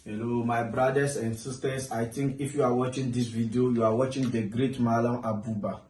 Hello, my brothers and sisters. I think if you are watching this video, you are watching the great Malam Abuba.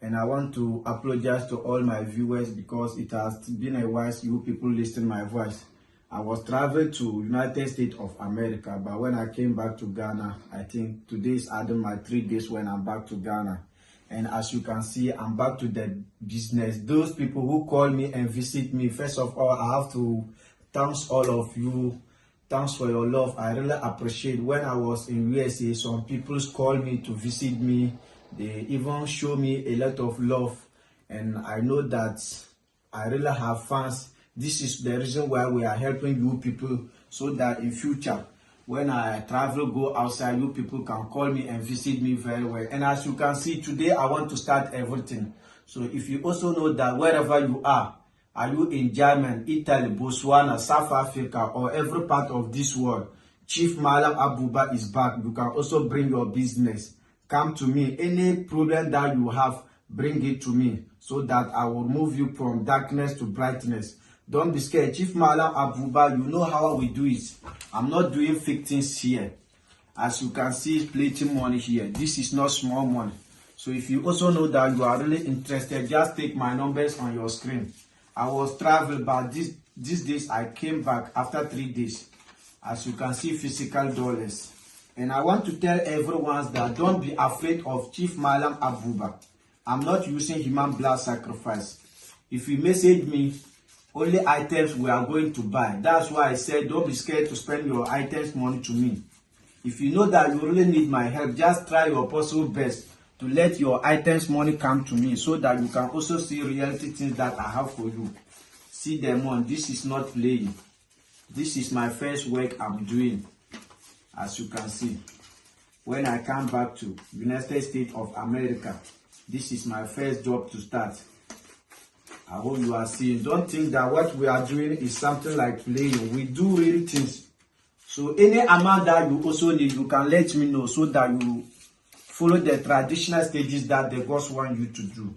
And I want to apologize to all my viewers because it has been a while you people listen my voice. I was traveling to United States of America, but when I came back to Ghana, I think today is adding my 3 days when I'm back to Ghana. And as you can see, I'm back to the business. Those people who call me and visit me, first of all, I have to thank all of you. Thanks for your love. I really appreciate. When I was in USA, some people called me to visit me. They even show me a lot of love. And I know that I really have fans. This is the reason why we are helping you people, so that in future, when I travel, go outside, you people can call me and visit me very well. And as you can see, today I want to start everything. So if you also know that wherever you are you in Germany, Italy, Botswana, South Africa, or every part of this world, Chief Malam Abuba is back. You can also bring your business. Come to me. Any problem that you have, bring it to me, so that I will move you from darkness to brightness. Don't be scared. Chief Malam Abuba, you know how we do it. I'm not doing fake things here. As you can see, plenty money here. This is not small money. So if you also know that you are really interested, just take my numbers on your screen. I was traveling, but these days I came back after 3 days. As you can see, physical dollars. And I want to tell everyone that don't be afraid of Chief Malam Abuba. I'm not using human blood sacrifice. If you message me, only items we are going to buy. That's why I said don't be scared to spend your items money to me. If you know that you really need my help, just try your possible best to let your items money come to me, so that you can also see reality things that I have for you. See them on. This is not playing. This is my first work I'm doing. As you can see, when I come back to United States of America, this is my first job to start. I hope you are seeing. Don't think that what we are doing is something like playing. We do real things. So any amount that you also need, you can let me know, so that you follow the traditional stages that the gods want you to do.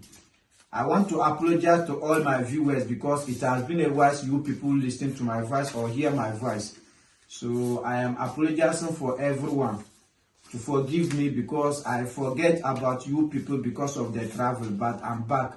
I want to apologize to all my viewers because it has been a while you people listen to my voice or hear my voice. So I am apologizing for everyone to forgive me because I forget about you people because of the travel, but I'm back.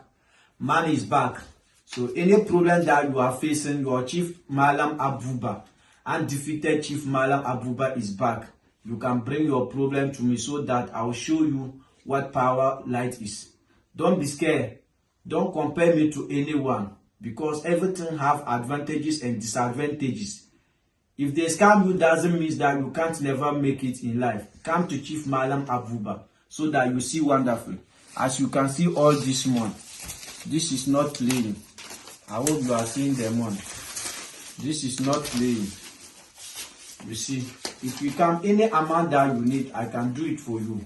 Man is back. So any problem that you are facing, your Chief Malam Abuba, undefeated Chief Malam Abuba is back. You can bring your problem to me, so that I will show you what power light is. Don't be scared. Don't compare me to anyone, because everything have advantages and disadvantages. If they scam you, doesn't mean that you can't never make it in life. Come to Chief Malam Abuba, so that you see wonderful. As you can see all this month, this is not playing. I hope you are seeing them on. This is not playing. You see, if you come any amount that you need, I can do it for you.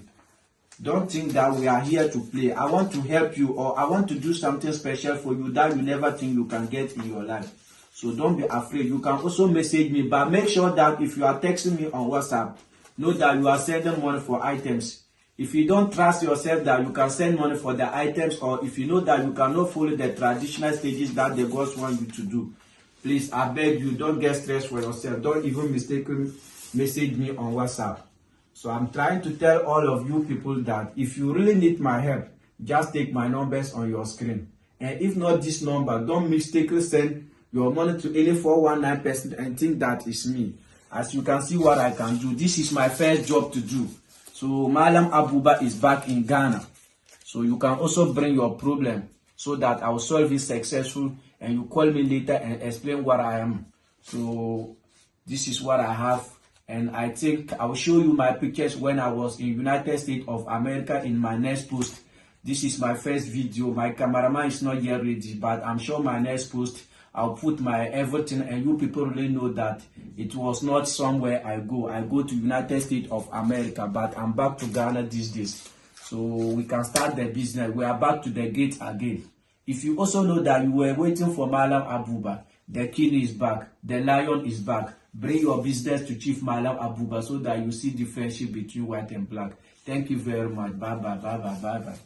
Don't think that we are here to play. I want to help you, or I want to do something special for you that you never think you can get in your life. So don't be afraid. You can also message me, but make sure that if you are texting me on WhatsApp, know that you are sending money for items. If you don't trust yourself that you can send money for the items, or if you know that you cannot follow the traditional stages that the gods want you to do, please, I beg you, don't get stressed for yourself. Don't even mistakenly message me on WhatsApp. So I'm trying to tell all of you people that if you really need my help, just take my numbers on your screen. And if not this number, don't mistakenly send your money to any 419 person and think that is me. As you can see what I can do, this is my first job to do. So Malam Abuba is back in Ghana. So you can also bring your problem, so that I will solve it successful, and you call me later and explain what I am. So this is what I have. And I think I will show you my pictures when I was in United States of America in my next post. This is my first video. My cameraman is not yet ready, but I'm sure my next post, I'll put my everything, and you people really know that it was not somewhere I go. I go to United States of America, but I'm back to Ghana these days. So we can start the business. We are back to the gate again. If you also know that you were waiting for Malam Abuba, the king is back, the lion is back. Bring your business to Chief Malam Abuba, so that you see the friendship between white and black. Thank you very much. Bye bye, bye bye, bye bye.